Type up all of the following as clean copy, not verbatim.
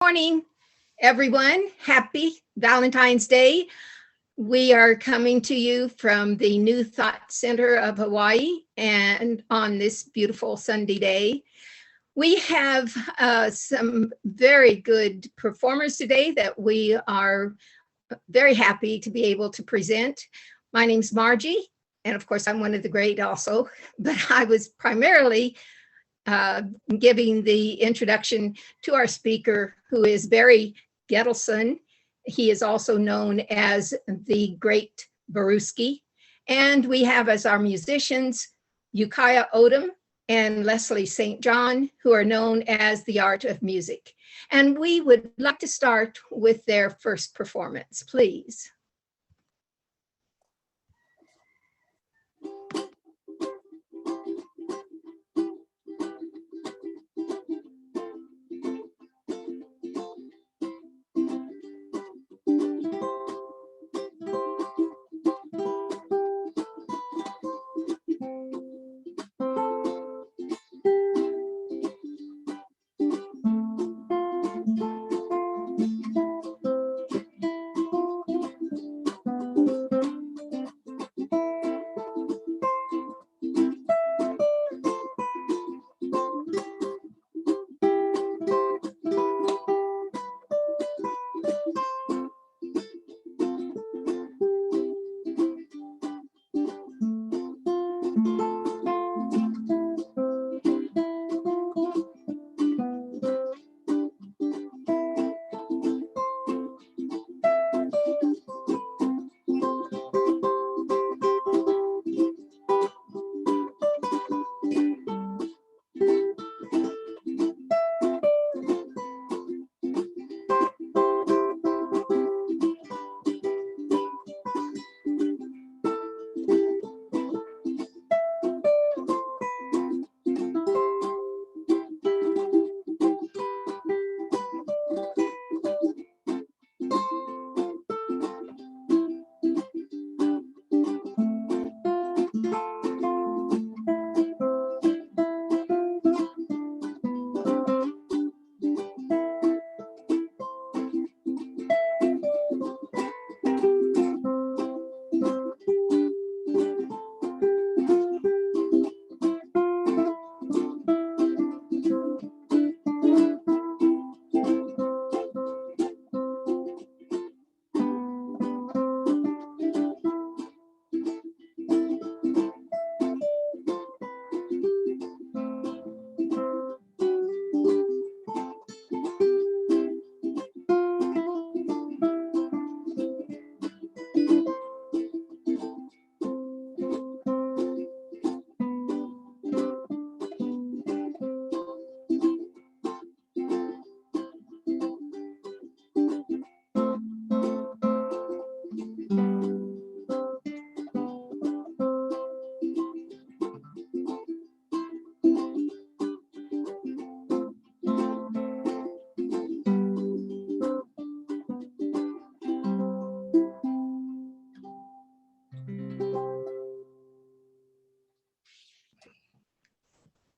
Morning, everyone. Happy Valentine's Day. We are coming to you from the New Thought Center of Hawaii and on this beautiful Sunday day. We have some very good performers today that we are very happy to be able to present. My name's Margie, and of course, I'm one of the great also, but I was primarily giving the introduction to our speaker, who is Barry Gitelson. He is also known as the Great Baruski. And we have as our musicians, Ukiah Odom and Leslie St. John, who are known as the Art of Music. And we would like to start with their first performance, please.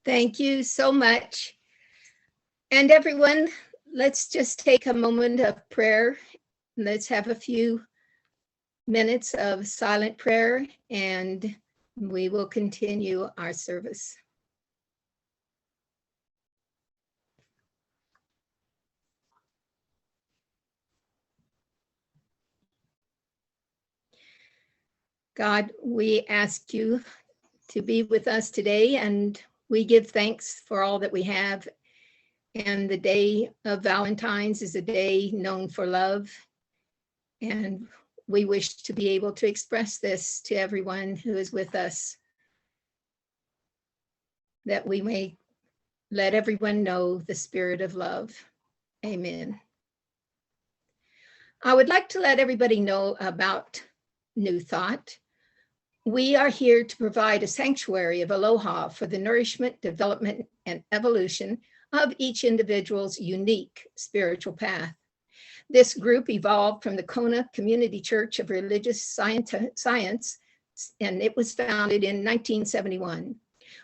Thank you so much. And everyone, let's just take a moment of prayer. Let's have a few minutes of silent prayer, and we will continue our service. God, we ask you to be with us today, and we give thanks for all that we have. And the day of Valentine's is a day known for love. And we wish to be able to express this to everyone who is with us, that we may let everyone know the spirit of love. Amen. I would like to let everybody know about New Thought. We are here to provide a sanctuary of aloha for the nourishment, development, and evolution of each individual's unique spiritual path. This group evolved from the Kona Community Church of Religious Science, and it was founded in 1971.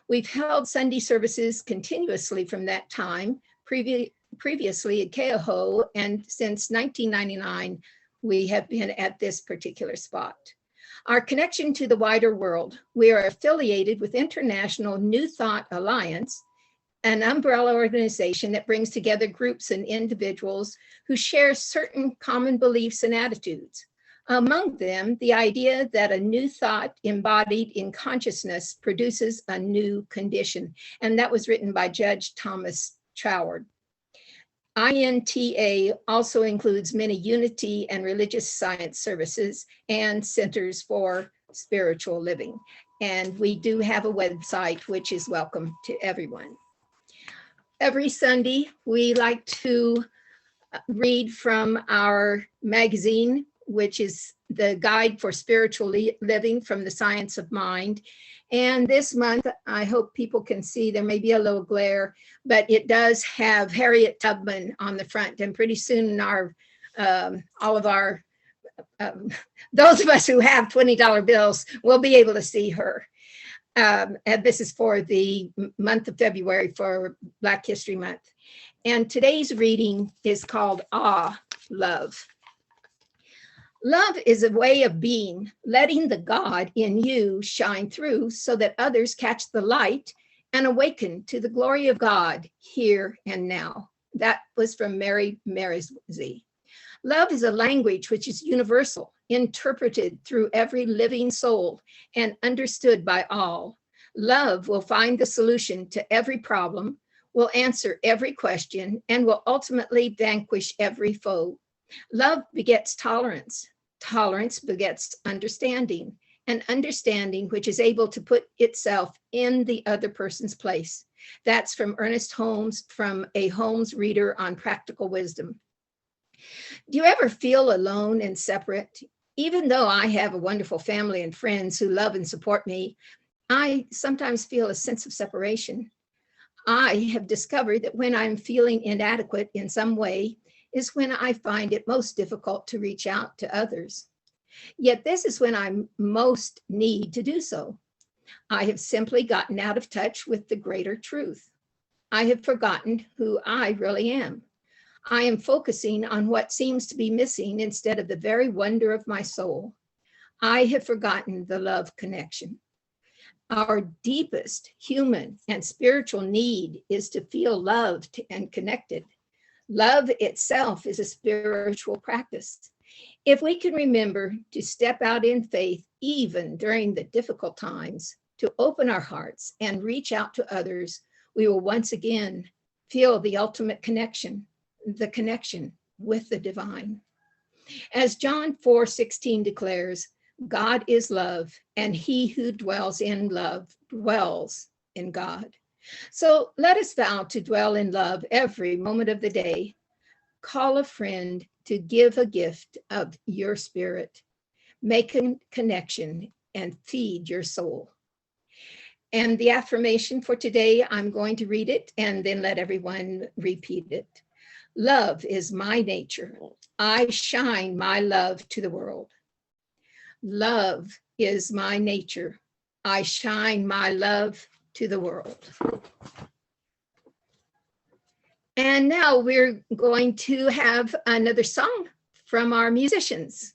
We've held Sunday services continuously from that time, previously at Keoho, and since 1999, we have been at this particular spot. Our connection to the wider world, we are affiliated with International New Thought Alliance, an umbrella organization that brings together groups and individuals who share certain common beliefs and attitudes. Among them, the idea that a new thought embodied in consciousness produces a new condition. And that was written by Judge Thomas Troward. INTA also includes many unity and religious science services and centers for spiritual living. And we do have a website, which is welcome to everyone. Every Sunday, we like to read from our magazine, which is the Guide for Spiritual Living from the Science of Mind. And this month, I hope people can see, there may be a little glare, but it does have Harriet Tubman on the front. And pretty soon our all of our, those of us who have $20 bills will be able to see her. And this is for the month of February for Black History Month. And today's reading is called Love. Love is a way of being, letting the God in you shine through so that others catch the light and awaken to the glory of God here and now. That was from Mary Marizzi. Love is a language which is universal, interpreted through every living soul and understood by all. Love will find the solution to every problem, will answer every question, and will ultimately vanquish every foe. Love begets tolerance. Tolerance begets understanding, and understanding which is able to put itself in the other person's place. That's from Ernest Holmes, from a Holmes reader on practical wisdom. Do you ever feel alone and separate? Even though I have a wonderful family and friends who love and support me, I sometimes feel a sense of separation. I have discovered that when I'm feeling inadequate in some way is when I find it most difficult to reach out to others. Yet this is when I most need to do so. I have simply gotten out of touch with the greater truth. I have forgotten who I really am. I am focusing on what seems to be missing instead of the very wonder of my soul. I have forgotten the love connection. Our deepest human and spiritual need is to feel loved and connected. Love itself is a spiritual practice. If we can remember to step out in faith, even during the difficult times, to open our hearts and reach out to others, we will once again feel the ultimate connection, the connection with the divine. As John 4:16 declares, God is love, and he who dwells in love dwells in God. So let us vow to dwell in love every moment of the day. Call a friend to give a gift of your spirit. Make a connection and feed your soul. And the affirmation for today, I'm going to read it and then let everyone repeat it. Love is my nature. I shine my love to the world. Love is my nature. I shine my love to the world. And now we're going to have another song from our musicians.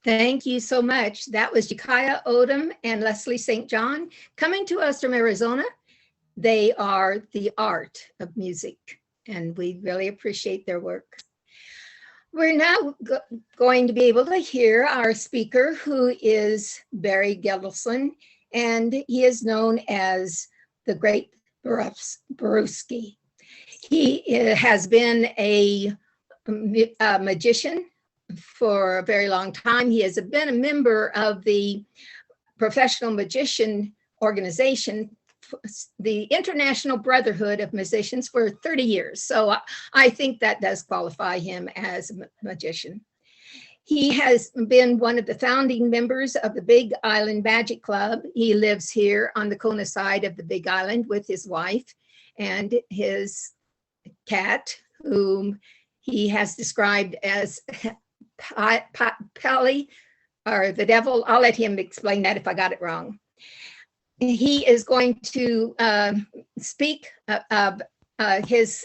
Thank you so much. That was Jakaya Odom and Leslie St. John coming to us from Arizona. They are the art of music, and we really appreciate their work. We're now going to be able to hear our speaker, who is Barry Gitelson, and he is known as the Great Baruski. He has been a magician for a very long time. He has been a member of the Professional Magician Organization, the International Brotherhood of Musicians, for 30 years. So I think that does qualify him as a magician. He has been one of the founding members of the Big Island Magic Club. He lives here on the Kona side of the Big Island with his wife and his cat, whom he has described as Pally, or the devil. I'll let him explain that if I got it wrong. He is going to speak of his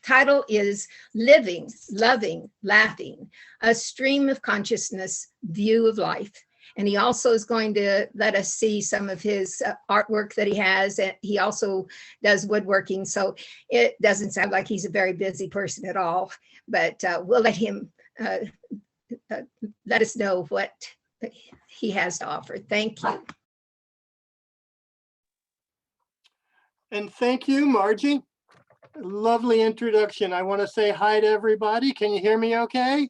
title is Living, Loving, Laughing, a Stream of Consciousness View of Life. And he also is going to let us see some of his artwork that he has. And he also does woodworking. So it doesn't sound like he's a very busy person at all, but we'll let him let us know what he has to offer. Thank you. And thank you, Margie. Lovely introduction. I want to say hi to everybody. Can you hear me okay?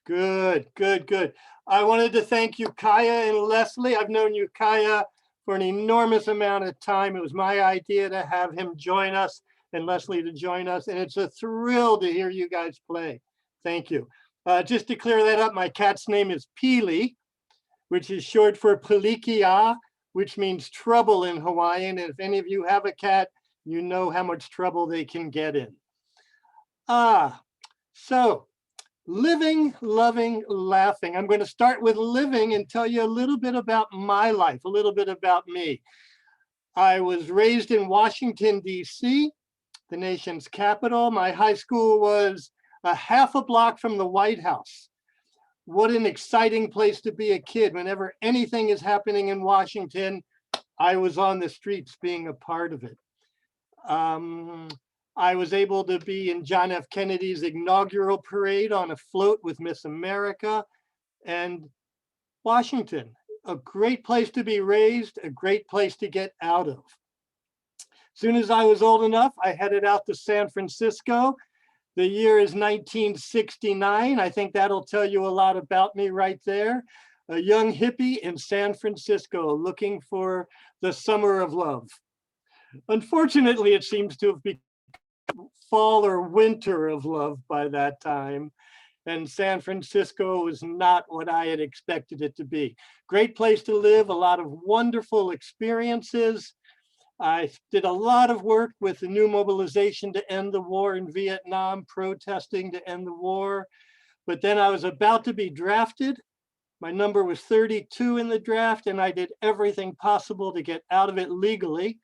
Good, good, good. I wanted to thank you, Kaya and Leslie. I've known you, Kaya, for an enormous amount of time. It was my idea to have him join us and Leslie to join us. And it's a thrill to hear you guys play. Thank you. Just to clear that up, my cat's name is Pili, which is short for Pilikia, which means trouble in Hawaiian. And if any of you have a cat, you know how much trouble they can get in. So living, loving, laughing. I'm going to start with living and tell you a little bit about my life, a little bit about me. I was raised in Washington, D.C., the nation's capital. My high school was a half a block from the White House. What an exciting place to be a kid. Whenever anything is happening in Washington, I was on the streets being a part of it. I was able to be in John F. Kennedy's inaugural parade on a float with Miss America. And Washington, a great place to be raised, a great place to get out of. As soon as I was old enough, I headed out to San Francisco. The year is 1969. I think that'll tell you a lot about me right there. A young hippie in San Francisco looking for the summer of love. Unfortunately, it seems to have become fall or winter of love by that time. And San Francisco was not what I had expected it to be. Great place to live, a lot of wonderful experiences. I did a lot of work with the new mobilization to end the war in Vietnam, protesting to end the war. But then I was about to be drafted. My number was 32 in the draft, and I did everything possible to get out of it legally.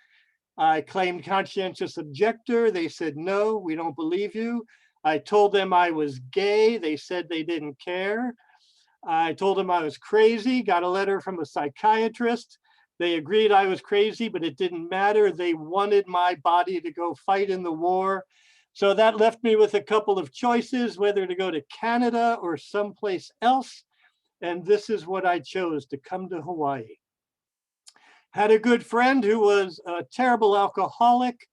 I claimed conscientious objector. They said, no, we don't believe you. I told them I was gay. They said they didn't care. I told them I was crazy, got a letter from a psychiatrist. They agreed I was crazy, but it didn't matter. They wanted my body to go fight in the war. So that left me with a couple of choices, whether to go to Canada or someplace else. And this is what I chose, to come to Hawaii. Had a good friend who was a terrible alcoholic.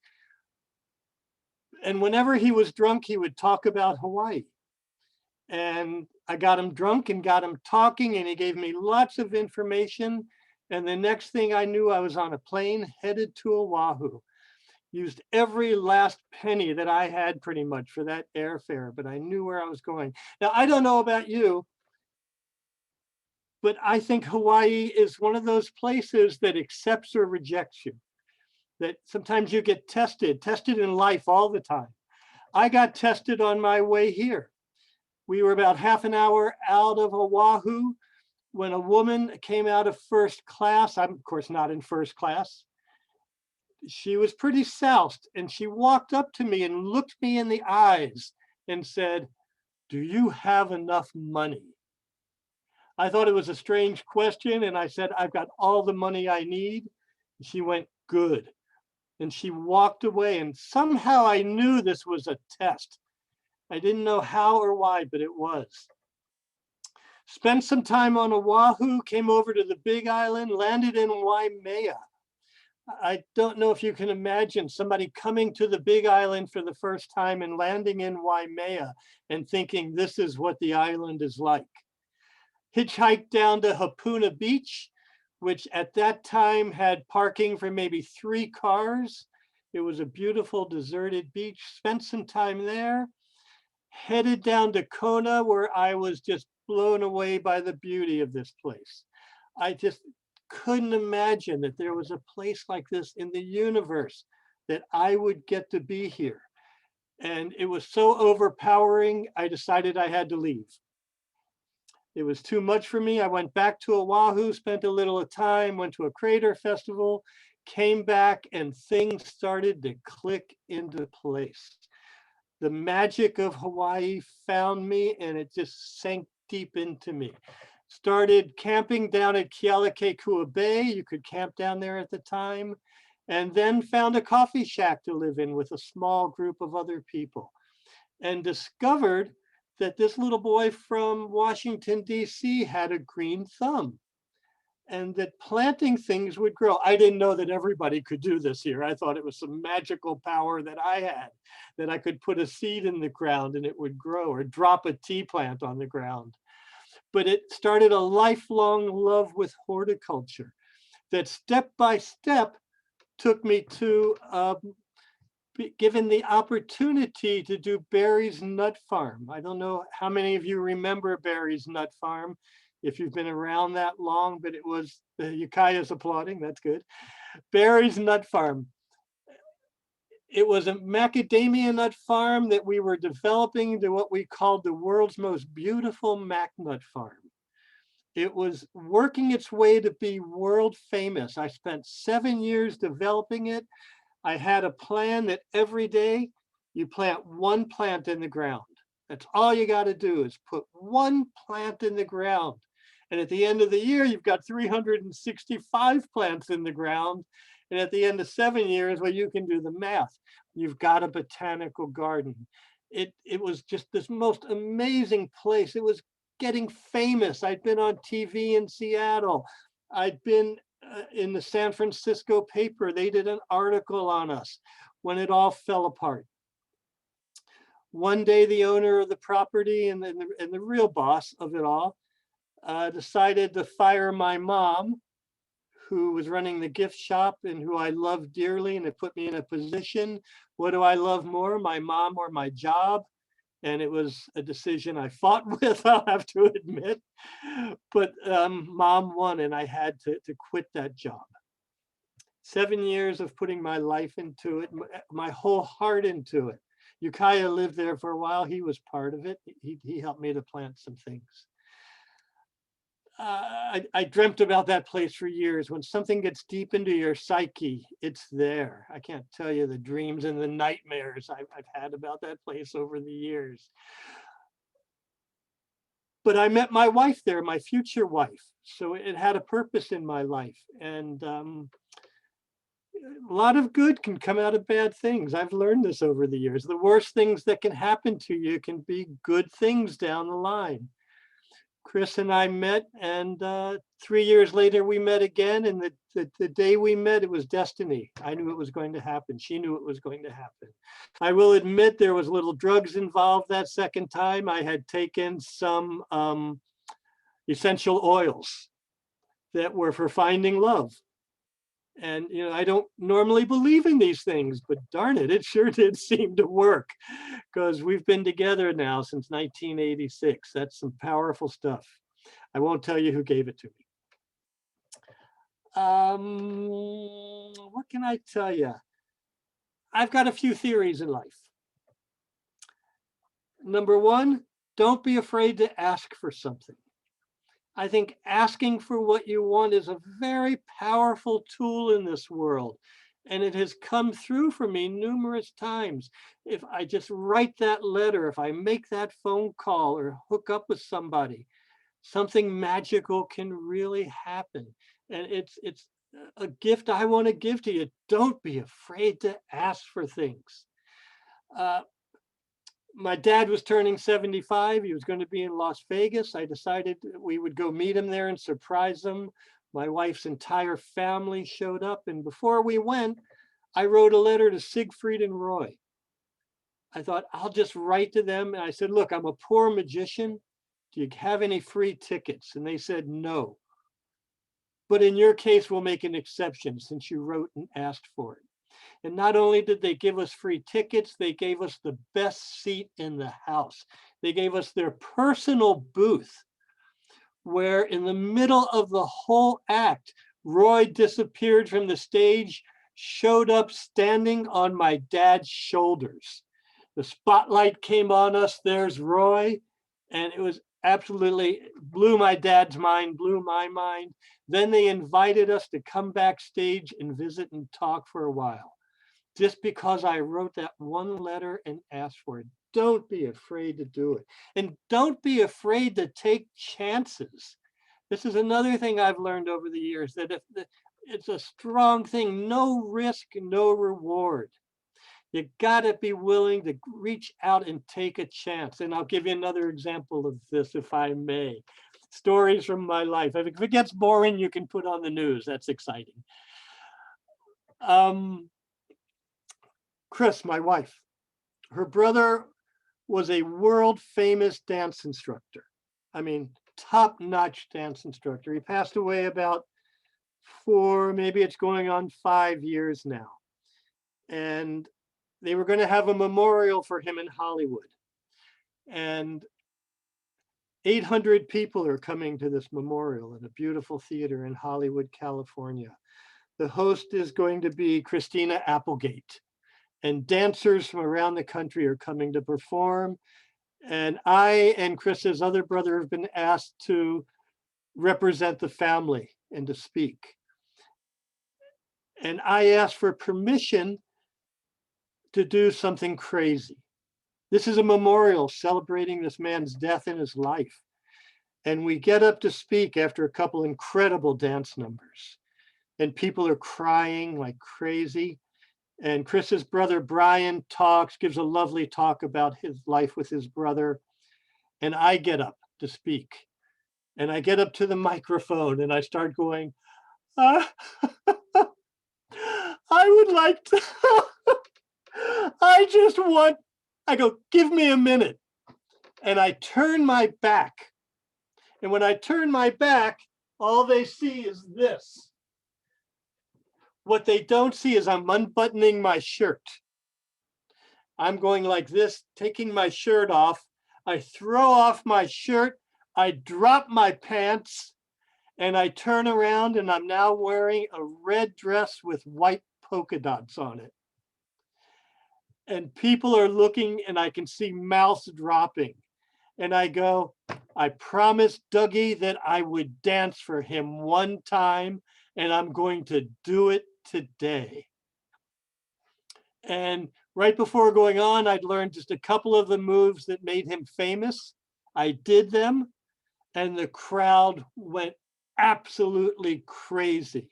And whenever he was drunk, he would talk about Hawaii. And I got him drunk and got him talking, and he gave me lots of information. And the next thing I knew, I was on a plane headed to Oahu. Used every last penny that I had pretty much for that airfare, but I knew where I was going. Now, I don't know about you, but I think Hawaii is one of those places that accepts or rejects you. That sometimes you get tested in life all the time. I got tested on my way here. We were about half an hour out of Oahu when a woman came out of first class. I'm of course not in first class. She was pretty soused, and she walked up to me and looked me in the eyes and said, "Do you have enough money?" I thought it was a strange question, and I said, I've got all the money I need. She went, good. And she walked away, and somehow I knew this was a test. I didn't know how or why, but it was. Spent some time on Oahu, came over to the Big Island, landed in Waimea. I don't know if you can imagine somebody coming to the Big Island for the first time and landing in Waimea and thinking this is what the island is like. Hitchhiked down to Hapuna Beach, which at that time had parking for maybe 3 cars. It was a beautiful deserted beach. Spent some time there. Headed down to Kona, where I was just blown away by the beauty of this place. I just couldn't imagine that there was a place like this in the universe, that I would get to be here. And it was so overpowering, I decided I had to leave. It was too much for me. I went back to Oahu, spent a little time, went to a crater festival, came back, and things started to click into place. The magic of Hawaii found me, and it just sank deep into me. Started camping down at Kealakekua Bay. You could camp down there at the time. And then found a coffee shack to live in with a small group of other people. And discovered that this little boy from Washington, D.C. had a green thumb, and that planting things would grow. I didn't know that everybody could do this here. I thought it was some magical power that I had, that I could put a seed in the ground and it would grow, or drop a tea plant on the ground. But it started a lifelong love with horticulture that step by step took me to given the opportunity to do Barry's Nut Farm. I don't know how many of you remember Barry's Nut Farm, if you've been around that long, but it was, Yukaya's applauding, that's good. Barry's Nut Farm. It was a macadamia nut farm that we were developing to what we called the world's most beautiful mac nut farm. It was working its way to be world famous. I spent 7 years developing it. I had a plan that every day you plant 1 plant in the ground. That's all you got to do, is put 1 plant in the ground. And at the end of the year, you've got 365 plants in the ground. And at the end of 7 years, well, you can do the math. You've got a botanical garden. It was just this most amazing place. It was getting famous. I'd been on TV in Seattle. I'd been in the San Francisco paper. They did an article on us when it all fell apart. One day, the owner of the property and the real boss of it all decided to fire my mom, who was running the gift shop and who I loved dearly, and it put me in a position. What do I love more, my mom or my job? And it was a decision I fought with, I'll have to admit. But mom won, and I had to quit that job. 7 years of putting my life into it, my whole heart into it. Yukaya lived there for a while. He was part of it. He helped me to plant some things. I dreamt about that place for years. When something gets deep into your psyche, it's there. I can't tell you the dreams and the nightmares I've had about that place over the years. But I met my wife there, my future wife. So it had a purpose in my life. And a lot of good can come out of bad things. I've learned this over the years. The worst things that can happen to you can be good things down the line. Chris and I met, and 3 years later we met again, and the day we met, it was destiny. I knew it was going to happen. She knew it was going to happen. I will admit there was little drugs involved that second time. I had taken some essential oils that were for finding love. And, you know, I don't normally believe in these things, but darn it, it sure did seem to work, because we've been together now since 1986. That's some powerful stuff. I won't tell you who gave it to me. What can I tell you? I've got a few theories in life. Number one, don't be afraid to ask for something. I think asking for what you want is a very powerful tool in this world. And it has come through for me numerous times. If I just write that letter, if I make that phone call or hook up with somebody, something magical can really happen. And it's a gift I want to give to you. Don't be afraid to ask for things. Uh, my dad was turning 75. He was going to be in Las Vegas. I decided we would go meet him there and surprise him. My wife's entire family showed up. And before we went, I wrote a letter to Siegfried and Roy. I thought, I'll just write to them. And I said, look, I'm a poor magician. Do you have any free tickets? And they said, no. But in your case, we'll make an exception since you wrote and asked for it. And not only did they give us free tickets, they gave us the best seat in the house. They gave us their personal booth, where in the middle of the whole act, Roy disappeared from the stage, showed up standing on my dad's shoulders. The spotlight came on us, there's Roy, and it was absolutely blew my dad's mind, blew my mind. Then they invited us to come backstage and visit and talk for a while. Just because I wrote that one letter and asked for it. Don't be afraid to do it. And don't be afraid to take chances. This is another thing I've learned over the years, that if it's a strong thing, no risk, no reward. You gotta be willing to reach out and take a chance. And I'll give you another example of this, if I may. Stories from my life. If it gets boring, you can put on the news. That's exciting. Chris, my wife, her brother was a world famous dance instructor. I mean, top-notch dance instructor. He passed away about 4, maybe it's going on 5 years now. And they were going to have a memorial for him in Hollywood. And 800 people are coming to this memorial in a beautiful theater in Hollywood, California. The host is going to be Christina Applegate. And dancers from around the country are coming to perform. And I and Chris's other brother have been asked to represent the family and to speak. And I asked for permission to do something crazy. This is a memorial celebrating this man's death in his life. And we get up to speak after a couple incredible dance numbers. And people are crying like crazy. And Chris's brother, Brian, gives a lovely talk about his life with his brother. And I get up to speak. And I get up to the microphone and I start going, I would like to, I go, give me a minute. And I turn my back. And when I turn my back, all they see is this. What they don't see is I'm unbuttoning my shirt. I'm going like this, taking my shirt off. I throw off my shirt. I drop my pants and I turn around and I'm now wearing a red dress with white polka dots on it. And people are looking and I can see mouths dropping. And I go, I promised Dougie that I would dance for him one time and I'm going to do it today. And right before going on, I'd learned just a couple of the moves that made him famous. I did them and the crowd went absolutely crazy.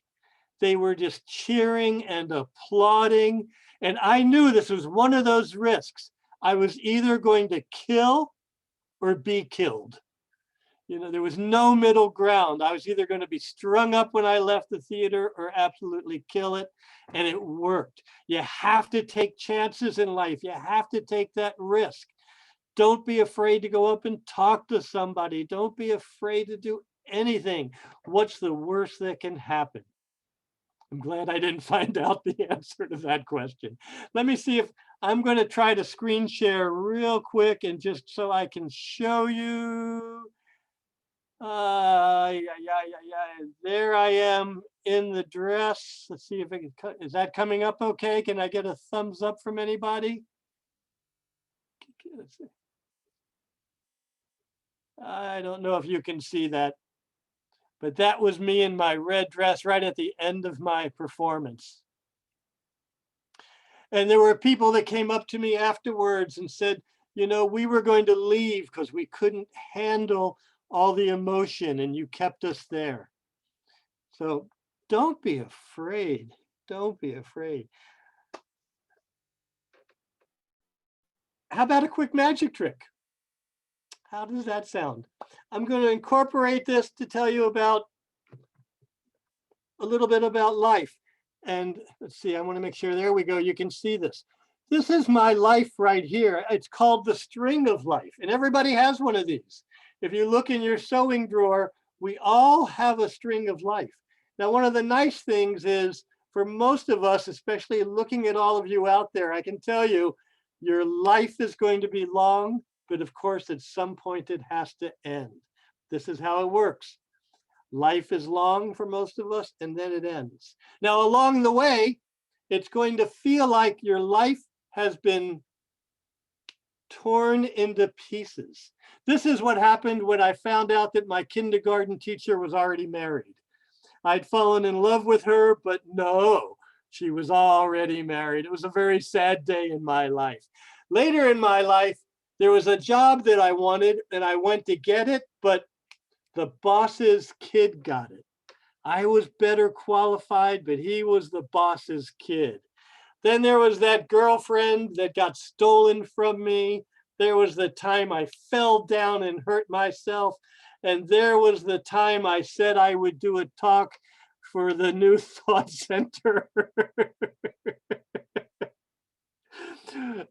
They were just cheering and applauding. And I knew this was one of those risks. I was either going to kill or be killed. You know, there was no middle ground. I was either going to be strung up when I left the theater or absolutely kill it. And it worked. You have to take chances in life. You have to take that risk. Don't be afraid to go up and talk to somebody. Don't be afraid to do anything. What's the worst that can happen? I'm glad I didn't find out the answer to that question. Let me see if I'm going to try to screen share real quick and just so I can show you. There I am in the dress. Let's see if it can, is that coming up okay? Can I get a thumbs up from anybody? Let's see. I don't know if you can see that, but that was me in my red dress right at the end of my performance. And there were people that came up to me afterwards and said, you know, we were going to leave because we couldn't handle all the emotion, and you kept us there. So don't be afraid. Don't be afraid. How about a quick magic trick? How does that sound? I'm going to incorporate this to tell you about a little bit about life. And let's see, I want to make sure, there we go, you can see this. This is my life right here. It's called the string of life, and everybody has one of these. If you look in your sewing drawer, we all have a string of life. Now, one of the nice things is, for most of us, especially looking at all of you out there, I can tell you, your life is going to be long, but of course, at some point it has to end. This is how it works. Life is long for most of us, and then it ends. Now, along the way, it's going to feel like your life has been torn into pieces. This is what happened when I found out that my kindergarten teacher was already married. I'd fallen in love with her, but no, she was already married. It was a very sad day in my life. Later in my life, there was a job that I wanted, and I went to get it, but the boss's kid got it. I was better qualified, but he was the boss's kid. Then there was that girlfriend that got stolen from me. There was the time I fell down and hurt myself. And there was the time I said I would do a talk for the New Thought Center.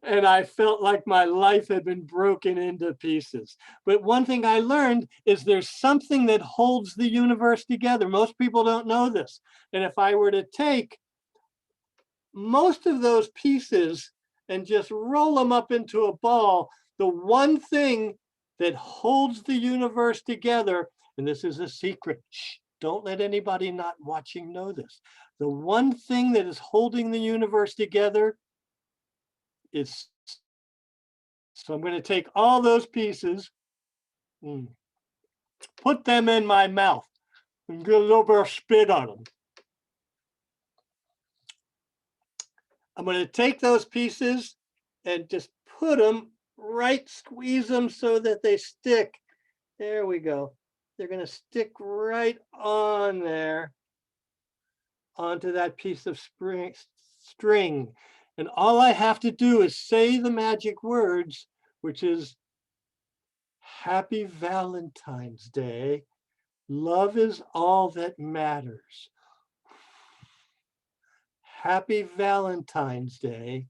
And I felt like my life had been broken into pieces. But one thing I learned is there's something that holds the universe together. Most people don't know this. And if I were to take most of those pieces and just roll them up into a ball, the one thing that holds the universe together, and this is a secret, shh, don't let anybody not watching know this. The one thing that is holding the universe together is, so I'm going to take all those pieces, put them in my mouth, and get a little bit of spit on them. I'm going to take those pieces and just put them right, squeeze them so that they stick. There we go. They're going to stick right on there, onto that piece of string. And all I have to do is say the magic words, which is Happy Valentine's Day. Love is all that matters. Happy Valentine's Day.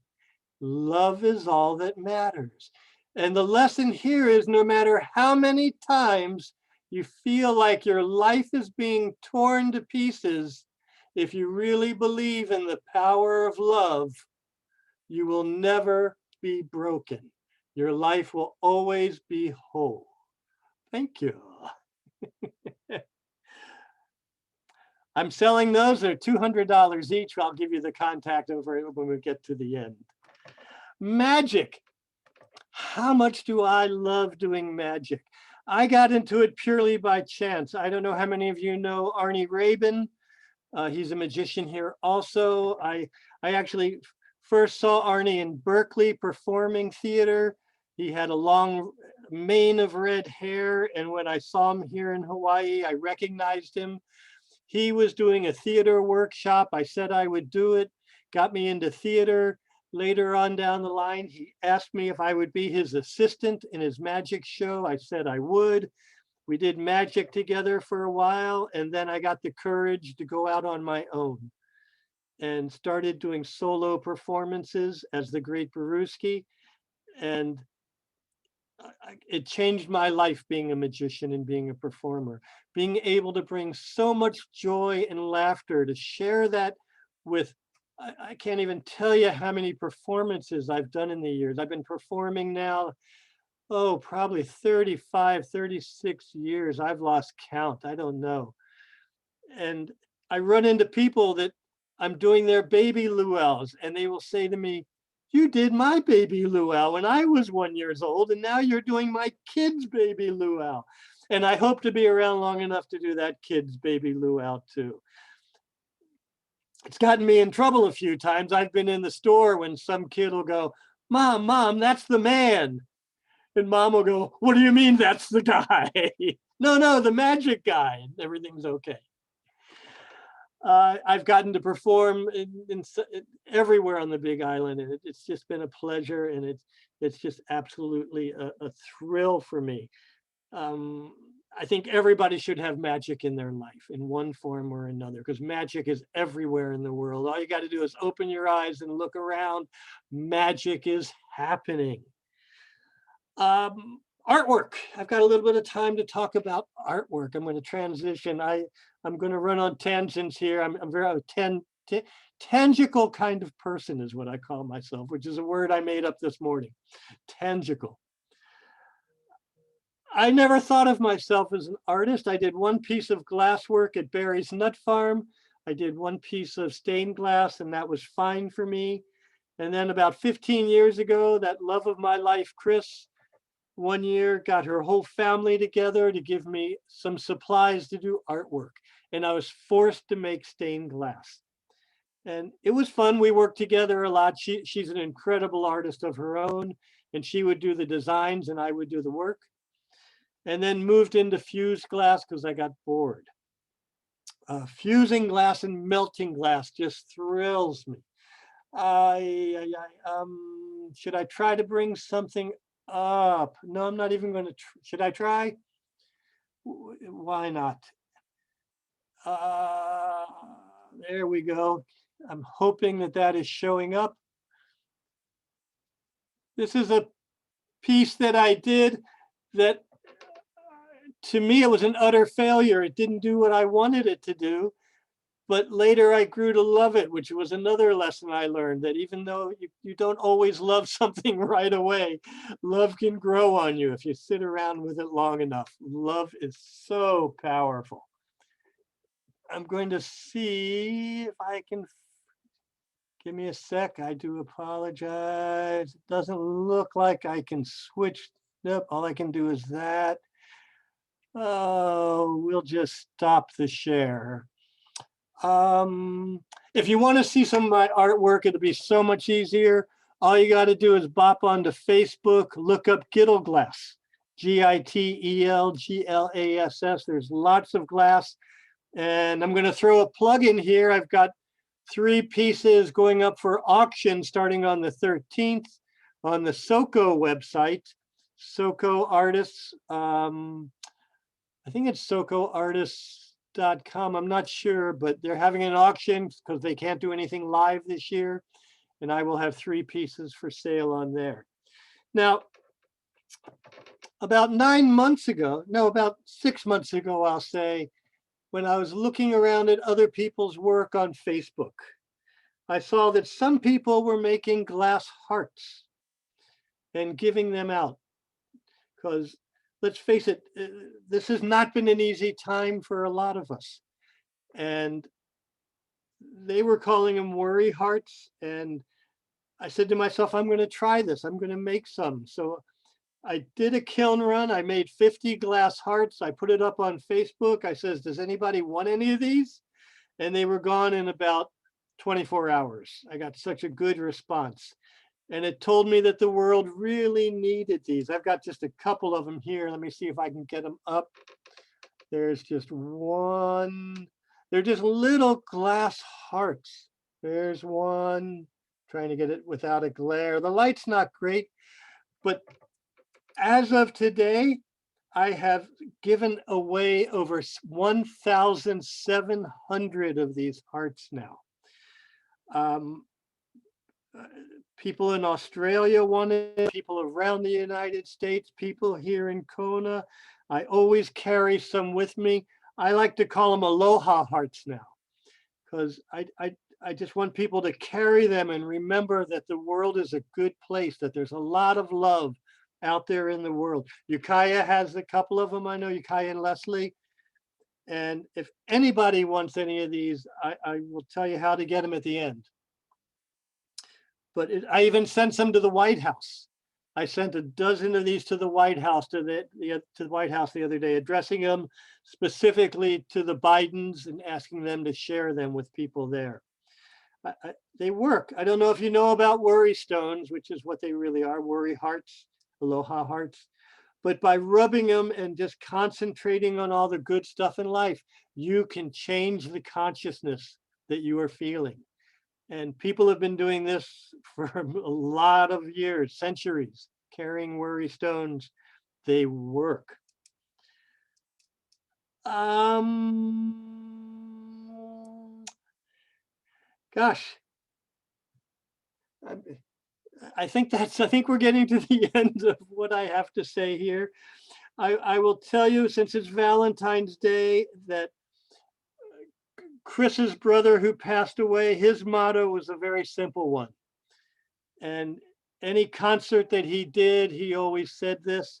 Love is all that matters. And the lesson here is, no matter how many times you feel like your life is being torn to pieces, if you really believe in the power of love, you will never be broken. Your life will always be whole. Thank you. I'm selling those. They're $200 each. I'll give you the contact over when we get to the end. Magic. How much do I love doing magic? I got into it purely by chance. I don't know how many of you know Arnie Rabin. He's a magician here also. I actually first saw Arnie in Berkeley performing theater. He had a long mane of red hair, and when I saw him here in Hawaii, I recognized him. He was doing a theater workshop. I said I would do it, got me into theater. Later on down the line, he asked me if I would be his assistant in his magic show. I said I would. We did magic together for a while, and then I got the courage to go out on my own and started doing solo performances as the Great Baruski. And it changed my life being a magician and being a performer, being able to bring so much joy and laughter, to share that with, I can't even tell you how many performances I've done in the years. I've been performing now, oh, probably 35, 36 years. I've lost count, I don't know. And I run into people that I'm doing their baby luau's, and they will say to me, you did my baby luau when I was 1 year old, and now you're doing my kid's baby luau. And I hope to be around long enough to do that kid's baby luau too. It's gotten me in trouble a few times. I've been in the store when some kid will go, Mom, that's the man. And Mom will go, what do you mean that's the guy? No, the magic guy. Everything's okay. I've gotten to perform everywhere on the Big Island, and it's just been a pleasure, and it's just absolutely a thrill for me. Um, I think everybody should have magic in their life in one form or another, because magic is everywhere in the world. All you got to do is open your eyes and look around. Magic is happening. Artwork. I've got a little bit of time to talk about artwork. I'm going to transition. I'm going to run on tangents here. I'm very tangible kind of person is what I call myself, which is a word I made up this morning. Tangible. I never thought of myself as an artist. I did one piece of glass work at Barry's Nut Farm. I did one piece of stained glass, and that was fine for me. And then about 15 years ago, that love of my life, Chris, one year got her whole family together to give me some supplies to do artwork. And I was forced to make stained glass. And it was fun. We worked together a lot. She's an incredible artist of her own, and she would do the designs and I would do the work. And then moved into fused glass because I got bored. Fusing glass and melting glass just thrills me. Should I try to bring something up? No, I'm not even going to. Should I try? Why not? There we go. I'm hoping that that is showing up. This is a piece that I did that to me, it was an utter failure. It didn't do what I wanted it to do. But later I grew to love it, which was another lesson I learned, that even though you don't always love something right away, love can grow on you if you sit around with it long enough. Love is so powerful. I'm going to see if I can, give me a sec. I do apologize. It doesn't look like I can switch. Nope, all I can do is that. Oh, we'll just stop the share. If you want to see some of my artwork, it'll be so much easier. All you got to do is bop onto Facebook, look up Gitelglass, Gitelglass. There's lots of glass. And I'm going to throw a plug in here. I've got 3 pieces going up for auction starting on the 13th on the SoCo website, SoCo Artists. I think it's SoCoArtists.com. I'm not sure, but they're having an auction because they can't do anything live this year. And I will have 3 pieces for sale on there. Now, about 9 months ago, no, about 6 months ago, I'll say, when I was looking around at other people's work on Facebook, I saw that some people were making glass hearts and giving them out. Because let's face it, this has not been an easy time for a lot of us. And they were calling them worry hearts. And I said to myself, I'm going to try this. I'm going to make some. So I did a kiln run. I made 50 glass hearts. I put it up on Facebook. I says, does anybody want any of these? And they were gone in about 24 hours. I got such a good response. And it told me that the world really needed these. I've got just a couple of them here. Let me see if I can get them up. There's just one. They're just little glass hearts. There's one. Trying to get it without a glare. The light's not great, but as of today, I have given away over 1,700 of these hearts now. People in Australia want it, people around the United States, people here in Kona. I always carry some with me. I like to call them Aloha hearts now, because I just want people to carry them and remember that the world is a good place, that there's a lot of love out there in the world. Ukiah has a couple of them. I know Ukiah and Leslie. And if anybody wants any of these, I will tell you how to get them at the end. But I even sent some to the White House. I sent a dozen of these to the White House, to the White House the other day, addressing them specifically to the Bidens and asking them to share them with people there. They work. I don't know if you know about worry stones, which is what they really are, worry hearts, Aloha hearts. But by rubbing them and just concentrating on all the good stuff in life, you can change the consciousness that you are feeling. And people have been doing this for a lot of years, centuries, carrying worry stones. They work. Gosh, I think we're getting to the end of what I have to say here. I will tell you, since it's Valentine's Day, that Chris's brother who passed away, his motto was a very simple one. And any concert that he did, he always said this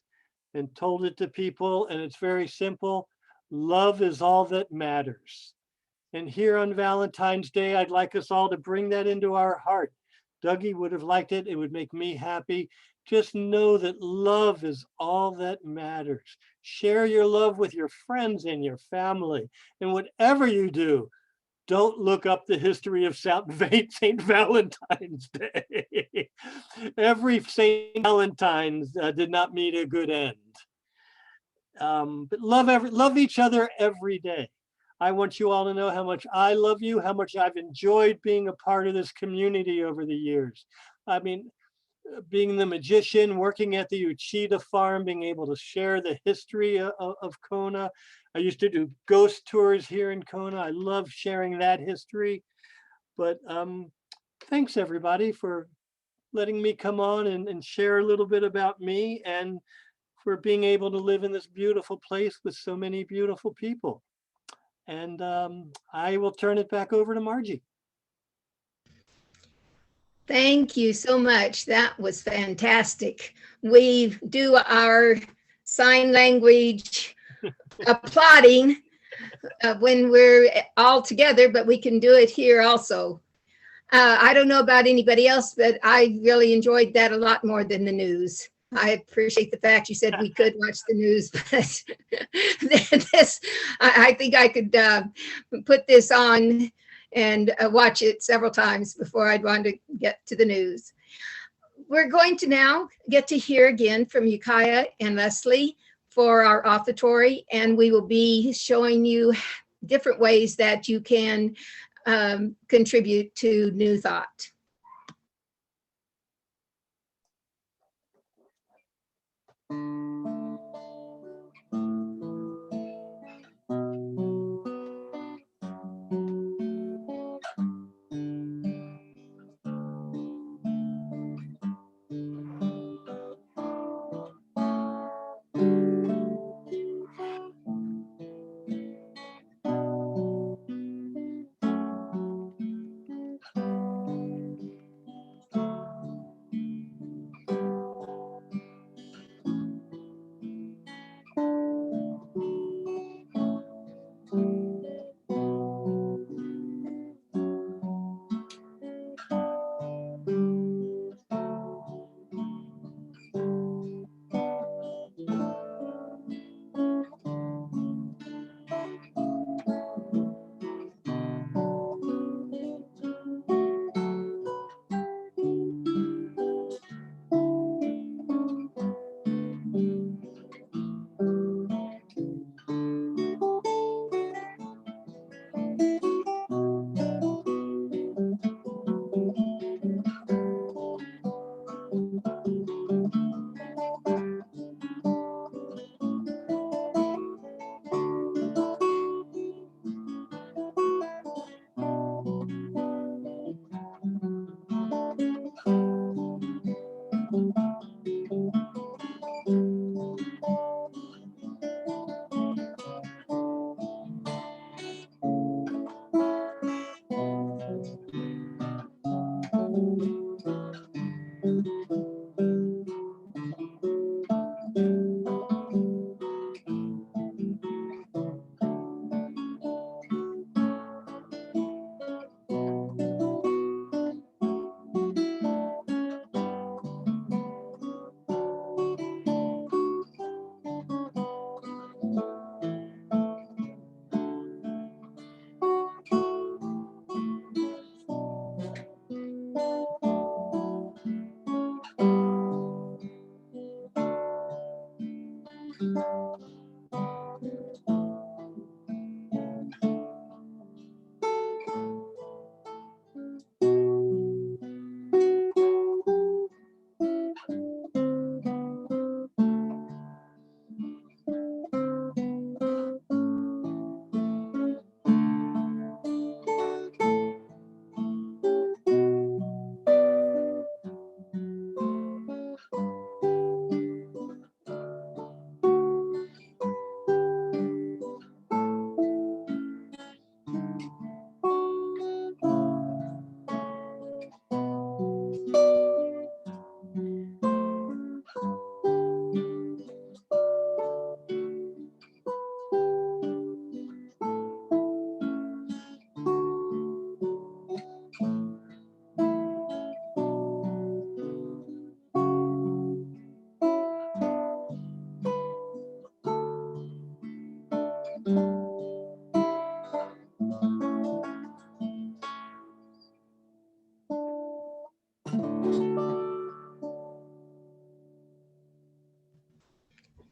and told it to people. And it's very simple. Love is all that matters. And here on Valentine's Day, I'd like us all to bring that into our heart. Dougie would have liked it. It would make me happy. Just know that love is all that matters. Share your love with your friends and your family. And whatever you do, don't look up the history of Saint Valentine's Day. Every Saint Valentine's did not meet a good end. But love each other every day. I want you all to know how much I love you, how much I've enjoyed being a part of this community over the years. I mean, being the magician, working at the Uchida farm, being able to share the history of Kona. I used to do ghost tours here in Kona. I love sharing that history. But thanks everybody for letting me come on and share a little bit about me, and for being able to live in this beautiful place with so many beautiful people. And I will turn it back over to Margie. Thank you so much. That was fantastic. We do our sign language applauding when we're all together, but we can do it here also. I don't know about anybody else, but I really enjoyed that a lot more than the news. I appreciate the fact you said we could watch the news, but this, I think I could put this on and watch it several times before I'd want to get to the news. We're going to now get to hear again from Ukiah and Leslie for our offertory, and we will be showing you different ways that you can contribute to New Thought.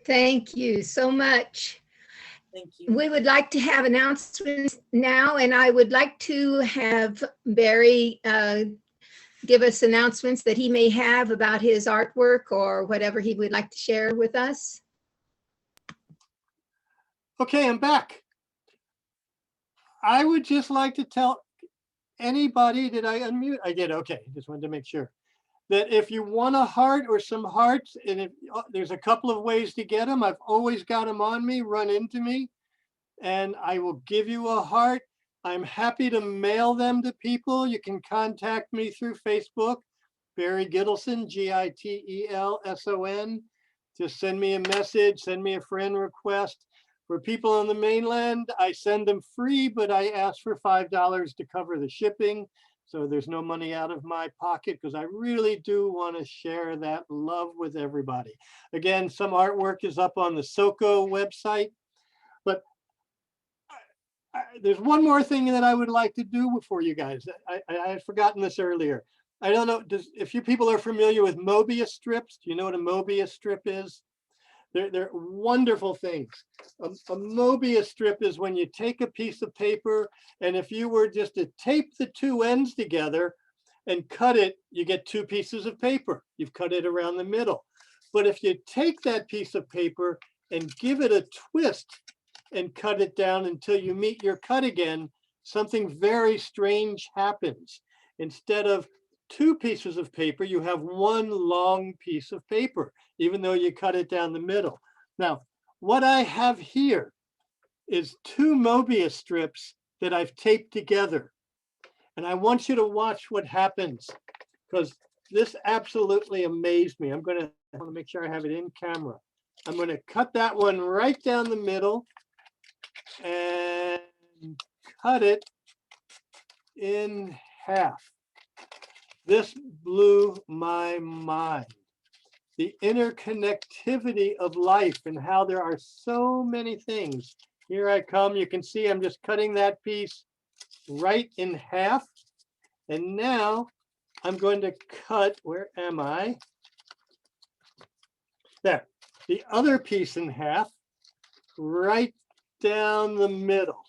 Thank you so much. Thank you. We would like to have announcements now, and I would like to have Barry give us announcements that he may have about his artwork or whatever he would like to share with us. Okay, I'm back. I would just like to tell anybody, did I unmute? I did, okay, just wanted to make sure. That if you want a heart or some hearts, and if there's a couple of ways to get them, I've always got them on me, run into me, and I will give you a heart. I'm happy to mail them to people. You can contact me through Facebook, Barry Gitelson, Gitelson. Just send me a message, send me a friend request. For people on the mainland, I send them free, but I ask for $5 to cover the shipping. So there's no money out of my pocket because I really do want to share that love with everybody. Again, some artwork is up on the SOCO website, but there's one more thing that I would like to do for you guys. I had forgotten this earlier. I don't know if you people are familiar with Mobius strips. Do you know what a Mobius strip is? They're wonderful things. A Mobius strip is when you take a piece of paper, and if you were just to tape the two ends together and cut it, you get two pieces of paper. You've cut it around the middle. But if you take that piece of paper and give it a twist and cut it down until you meet your cut again, something very strange happens. Instead of two pieces of paper, you have one long piece of paper, even though you cut it down the middle. Now, what I have here is two Mobius strips that I've taped together. And I want you to watch what happens, because this absolutely amazed me. I want to make sure I have it in camera. I'm going to cut that one right down the middle and cut it in half. This blew my mind. The interconnectivity of life and how there are so many things. Here I come. You can see I'm just cutting that piece right in half. And now I'm going to cut, where am I? There, the other piece in half, right down the middle.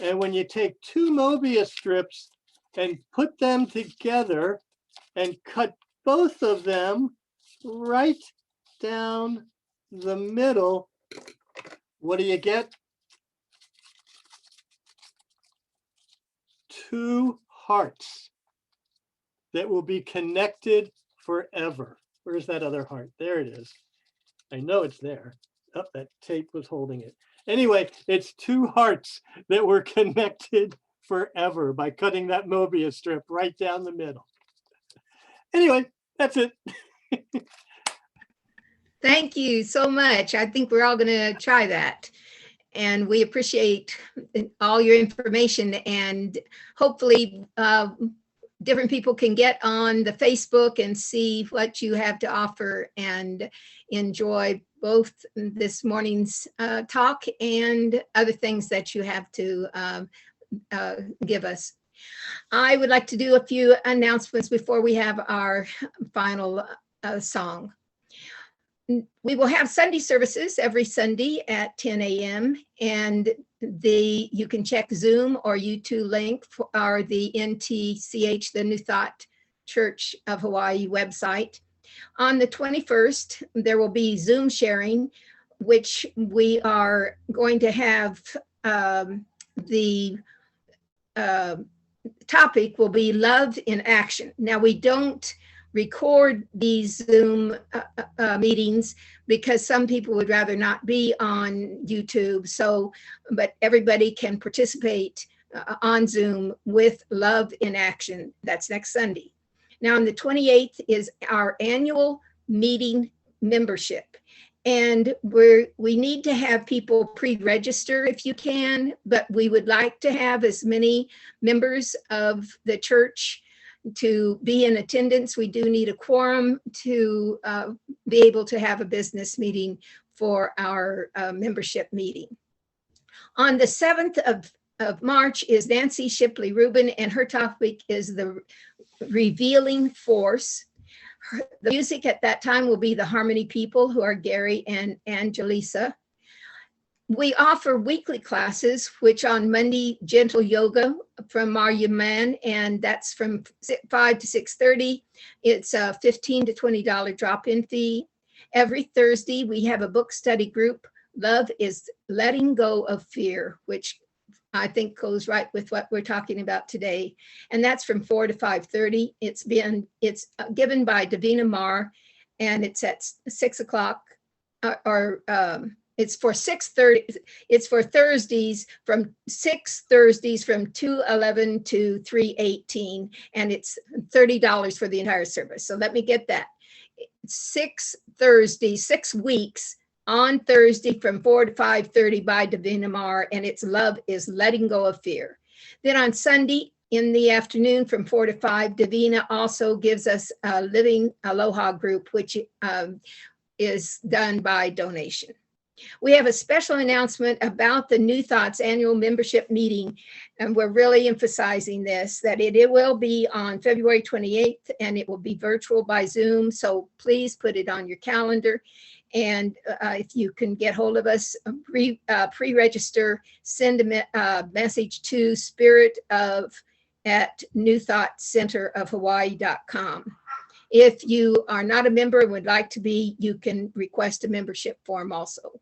And when you take two Mobius strips and put them together and cut both of them right down the middle, what do you get? Two hearts that will be connected forever. Where's that other heart? There it is. I know it's there. Oh, that tape was holding it. Anyway, it's two hearts that were connected forever by cutting that Mobius strip right down the middle. Anyway, that's it. Thank you so much. I think we're all going to try that. And we appreciate all your information, and hopefully different people can get on the Facebook and see what you have to offer and enjoy both this morning's talk and other things that you have to give us. I would like to do a few announcements before we have our final song. We will have Sunday services every Sunday at 10 a.m. and you can check Zoom or YouTube link or the NTCH, the New Thought Church of Hawaii website. On the 21st, there will be Zoom sharing, which we are going to have the topic will be love in action. Now, we don't record these Zoom meetings because some people would rather not be on YouTube. So, but everybody can participate on Zoom with Love in Action. That's next Sunday. Now, on the 28th is our annual meeting membership. And we need to have people pre-register if you can, but we would like to have as many members of the church to be in attendance. We do need a quorum to be able to have a business meeting for our membership meeting. On the 7th of March is Nancy Shipley Rubin, and her topic is the revealing force. The music at that time will be the Harmony People, who are Gary and Angelisa. We offer weekly classes, which on Monday, gentle yoga from Marya Mann, and that's from 5 to 6:30. It's a $15 to $20 drop-in fee. Every Thursday, we have a book study group. Love is Letting Go of Fear, which I think goes right with what we're talking about today. And that's from 4 to 5:30. It's given by Davina Marr, and it's at 6 o'clock, it's for 6:30. It's for Thursdays from 6 Thursdays from 2:11 to 3:18, and it's $30 for the entire service. So let me get that. 6 Thursdays, 6 weeks on Thursday from 4 to 5:30 by Davina Marr, and it's Love is Letting Go of Fear. Then on Sunday in the afternoon from 4 to 5, Davina also gives us a Living Aloha group, which is done by donation. We have a special announcement about the New Thoughts annual membership meeting, and we're really emphasizing this, that it will be on February 28th, and it will be virtual by Zoom, so please put it on your calendar. And if you can get hold of us, pre-register, send a message to spirit@newthoughtcenterofhawaii.com. If you are not a member and would like to be, you can request a membership form also.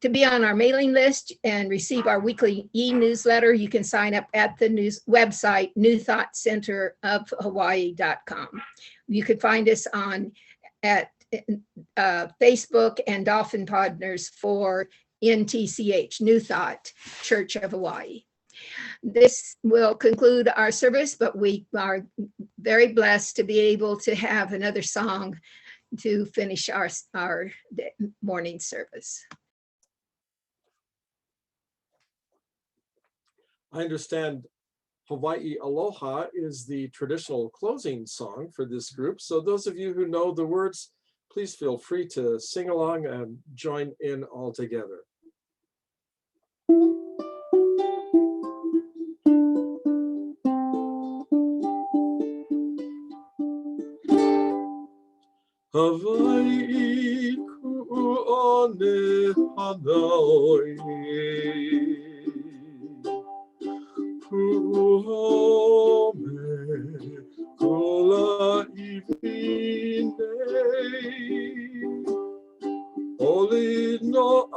To be on our mailing list and receive our weekly e-newsletter, you can sign up at the website, newthoughtcenterofhawaii.com. You could find us at Facebook and Dolphin Partners for NTCH, New Thought Church of Hawaii. This will conclude our service, but we are very blessed to be able to have another song to finish our morning service. I understand Hawaii Aloha is the traditional closing song for this group. So those of you who know the words, please feel free to sing along and join in all together. Hawaii ku'one Hanoi Puhome kola iwine Oli no a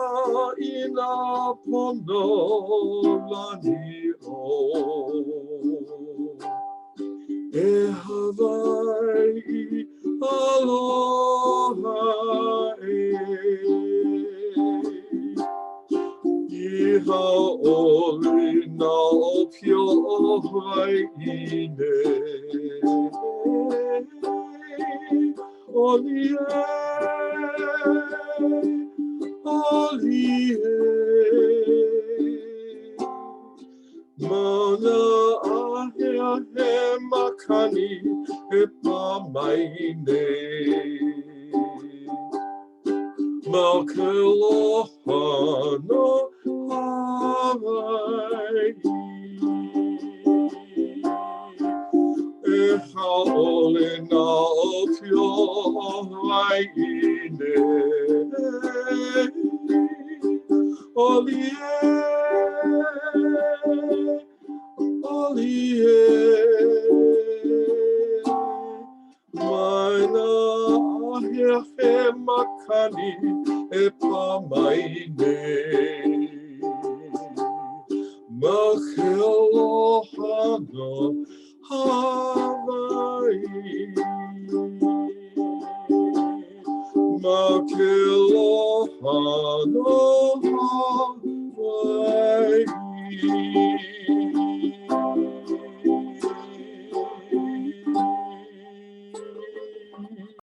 ina pono lani o E Hawaii aloha Iha oli na o pio o haine Oli Mana ahea he makani e pamaine Maukeloha no Hawaii E haole na o pio haine Olie Maina ahia he makani e pamaine Maukeloha no Hawaii Maukeloha no Hawaii